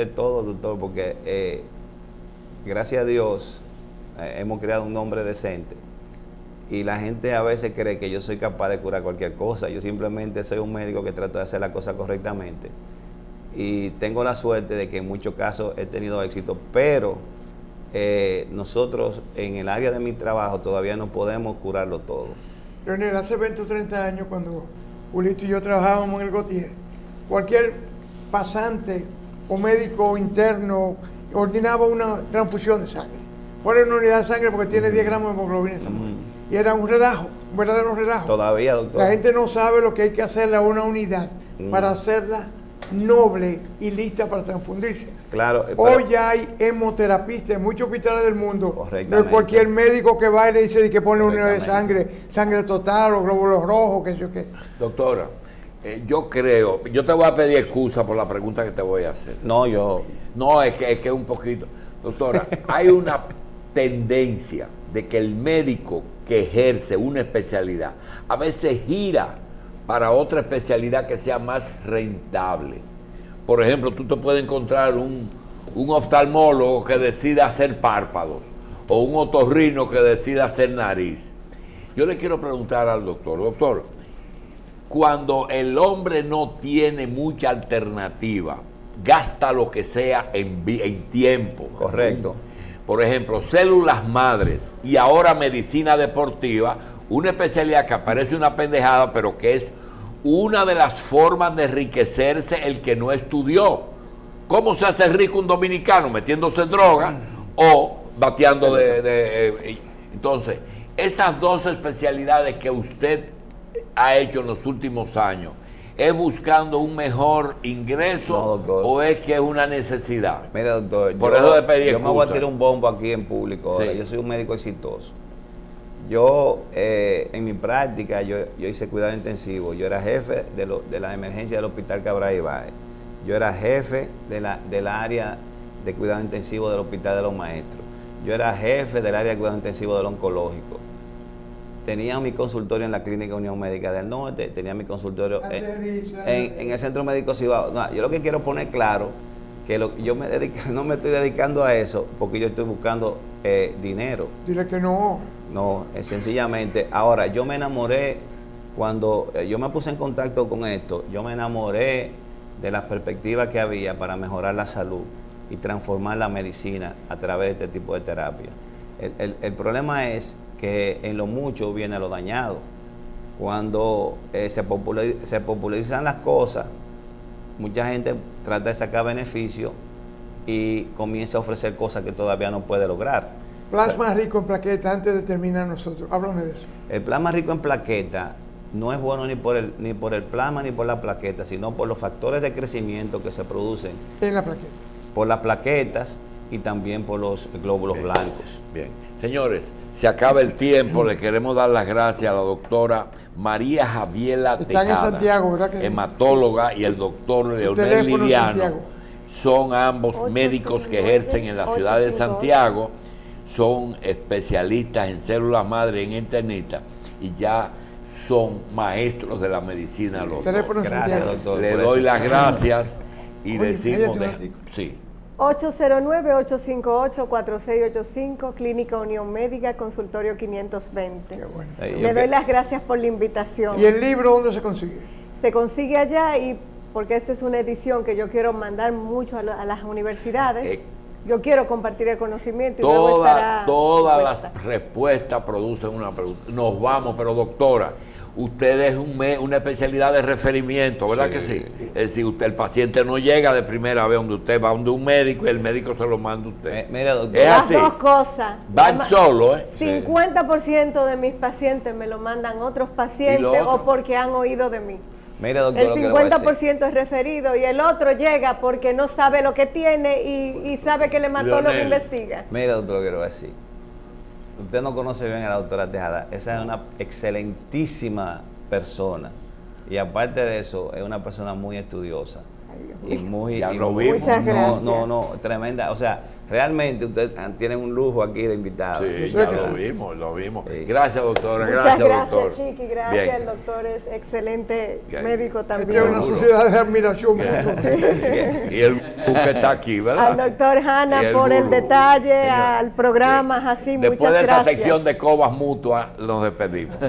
Speaker 5: todo, doctor, porque gracias a Dios hemos creado un nombre decente. Y la gente a veces cree que yo soy capaz de curar cualquier cosa. Yo simplemente soy un médico que trata de hacer la cosa correctamente. Y tengo la suerte de que en muchos casos he tenido éxito, pero nosotros en el área de mi trabajo todavía no podemos curarlo todo.
Speaker 2: Leonel, hace 20 o 30 años cuando Julito y yo trabajábamos en el Gautier, cualquier pasante o médico interno ordenaba una transfusión de sangre. Pone una unidad de sangre porque tiene 10 gramos de hemoglobina en sangre. Y era un relajo, un verdadero relajo.
Speaker 5: Todavía, doctor.
Speaker 2: La gente no sabe lo que hay que hacerle a una unidad para hacerla noble y lista para transfundirse.
Speaker 5: Claro.
Speaker 2: Hoy ya hay hemoterapistas en muchos hospitales del mundo.
Speaker 5: Correctamente.
Speaker 2: No es cualquier médico que va y le dice que pone una unidad de sangre, sangre total o glóbulos rojos, qué sé yo qué.
Speaker 1: Doctora, yo creo, yo te voy a pedir excusa por la pregunta que te voy a hacer.
Speaker 5: No, yo...
Speaker 1: No, es que un poquito. Doctora, hay una tendencia de que el médico que ejerce una especialidad a veces gira para otra especialidad que sea más rentable. Por ejemplo, tú te puedes encontrar un oftalmólogo que decida hacer párpados o un otorrino que decida hacer nariz. Yo le quiero preguntar al doctor, cuando el hombre no tiene mucha alternativa, gasta lo que sea en tiempo.
Speaker 5: Correcto.
Speaker 1: Por ejemplo, células madres y ahora medicina deportiva, una especialidad que parece una pendejada, pero que es una de las formas de enriquecerse el que no estudió. ¿Cómo se hace rico un dominicano? Metiéndose en droga o bateando Entonces, esas dos especialidades que usted ha hecho en los últimos años, ¿es buscando un mejor ingreso
Speaker 5: No, doctor.
Speaker 1: o es que es una necesidad?
Speaker 5: Mira, doctor,
Speaker 1: Por eso le pedí
Speaker 5: yo me voy a
Speaker 1: excusa.
Speaker 5: tirar un bombo aquí en público. Ahora.
Speaker 1: Sí.
Speaker 5: Yo soy un médico exitoso. Yo, en mi práctica, yo hice cuidado intensivo. Yo era jefe de la emergencia del Hospital Cabral Ibáez. Yo era jefe del área de cuidado intensivo del Hospital de los Maestros. Yo era jefe del área de cuidado intensivo del oncológico. Tenía mi consultorio en la Clínica Unión Médica del Norte, tenía mi consultorio en el Centro Médico Cibao. No, yo lo que quiero poner claro, que yo no me estoy dedicando a eso porque yo estoy buscando dinero.
Speaker 2: Dile que no.
Speaker 5: No, es sencillamente. Ahora, yo me enamoré, cuando yo me puse en contacto con esto, yo me enamoré de las perspectivas que había para mejorar la salud y transformar la medicina a través de este tipo de terapia. El problema es que en lo mucho viene lo dañado. Cuando se popularizan las cosas, mucha gente trata de sacar beneficio y comienza a ofrecer cosas que todavía no puede lograr.
Speaker 2: Plasma rico en plaquetas, antes de terminar nosotros. Háblame de eso.
Speaker 5: El plasma rico en plaqueta no es bueno ni por el plasma ni por la plaqueta, sino por los factores de crecimiento que se producen
Speaker 2: En la plaqueta.
Speaker 5: por las plaquetas y también por los glóbulos blancos.
Speaker 1: Bien. Señores, se acaba el tiempo. Le queremos dar las gracias a la doctora María Javiela
Speaker 2: Están
Speaker 1: Tejada,
Speaker 2: en Santiago, ¿verdad que sí?
Speaker 1: hematóloga, y el doctor Leonel
Speaker 2: teléfono en
Speaker 1: Liriano.
Speaker 2: Santiago.
Speaker 1: Son ambos médicos que ejercen en la ciudad de Santiago. Son especialistas en células madre y en internitas y ya son maestros de la medicina los dos.
Speaker 2: Teléfono en
Speaker 5: Gracias,
Speaker 2: Santiago.
Speaker 5: doctor.
Speaker 1: Le
Speaker 5: por
Speaker 1: doy
Speaker 5: eso.
Speaker 1: las gracias y
Speaker 2: Oye,
Speaker 1: decimos...
Speaker 2: cállate un ratico.
Speaker 1: Sí.
Speaker 4: 809-858-4685, Clínica Unión Médica, consultorio 520.
Speaker 2: Qué bueno.
Speaker 4: Le doy las gracias por la invitación.
Speaker 2: ¿Y el libro dónde se consigue?
Speaker 4: Se consigue allá y porque esta es una edición que yo quiero mandar mucho a las universidades. Yo quiero compartir el conocimiento y luego estará
Speaker 1: Todas
Speaker 4: puesta.
Speaker 1: las respuestas producen una pregunta. Nos vamos, pero doctora, usted es una especialidad de referimiento, ¿verdad que sí? Es decir, el paciente no llega de primera vez donde usted va donde un médico y el médico se lo manda a usted.
Speaker 5: Mira, doctor.
Speaker 1: Es
Speaker 4: Las
Speaker 1: así.
Speaker 4: dos cosas.
Speaker 1: Van
Speaker 4: Además,
Speaker 1: solo, ¿eh?
Speaker 4: 50% de mis pacientes me lo mandan otros
Speaker 1: ¿Y
Speaker 4: pacientes
Speaker 1: lo otro?
Speaker 4: o porque han oído de mí.
Speaker 5: Mira, doctor,
Speaker 4: El
Speaker 5: lo que le voy a decir.
Speaker 4: 50% es referido y el otro llega porque no sabe lo que tiene y sabe que el hematólogo
Speaker 1: Leonel.
Speaker 4: investiga.
Speaker 5: Mira, doctor, lo que le voy a decir. Usted no conoce bien a la doctora Tejada. Esa es una excelentísima persona. Y aparte de eso, es una persona muy estudiosa. Y muy...
Speaker 1: Ya
Speaker 5: y
Speaker 1: lo
Speaker 5: muy-
Speaker 1: vimos.
Speaker 4: Muchas gracias.
Speaker 5: No, tremenda. O sea, realmente ustedes tienen un lujo aquí de invitados.
Speaker 1: Sí,
Speaker 2: Yo
Speaker 1: ya
Speaker 2: sé que
Speaker 1: lo
Speaker 2: sí.
Speaker 1: vimos, lo vimos.
Speaker 5: Sí.
Speaker 1: Gracias, doctora.
Speaker 4: Muchas
Speaker 1: Gracias,
Speaker 4: gracias,
Speaker 1: doctor.
Speaker 4: Chiqui. Gracias.
Speaker 1: Bien.
Speaker 4: El doctor es excelente
Speaker 1: Bien.
Speaker 4: médico
Speaker 2: Esta
Speaker 4: también.
Speaker 2: es una sociedad de admiración.
Speaker 1: Y el que está aquí, ¿verdad?
Speaker 4: Al doctor Hanna
Speaker 1: Y el
Speaker 4: por el
Speaker 1: gurú.
Speaker 4: detalle,
Speaker 1: Señor.
Speaker 4: al programa, así,
Speaker 1: Después
Speaker 4: muchas
Speaker 1: de esa
Speaker 4: gracias.
Speaker 1: sección de cobas mutuas, nos despedimos.
Speaker 4: Ok.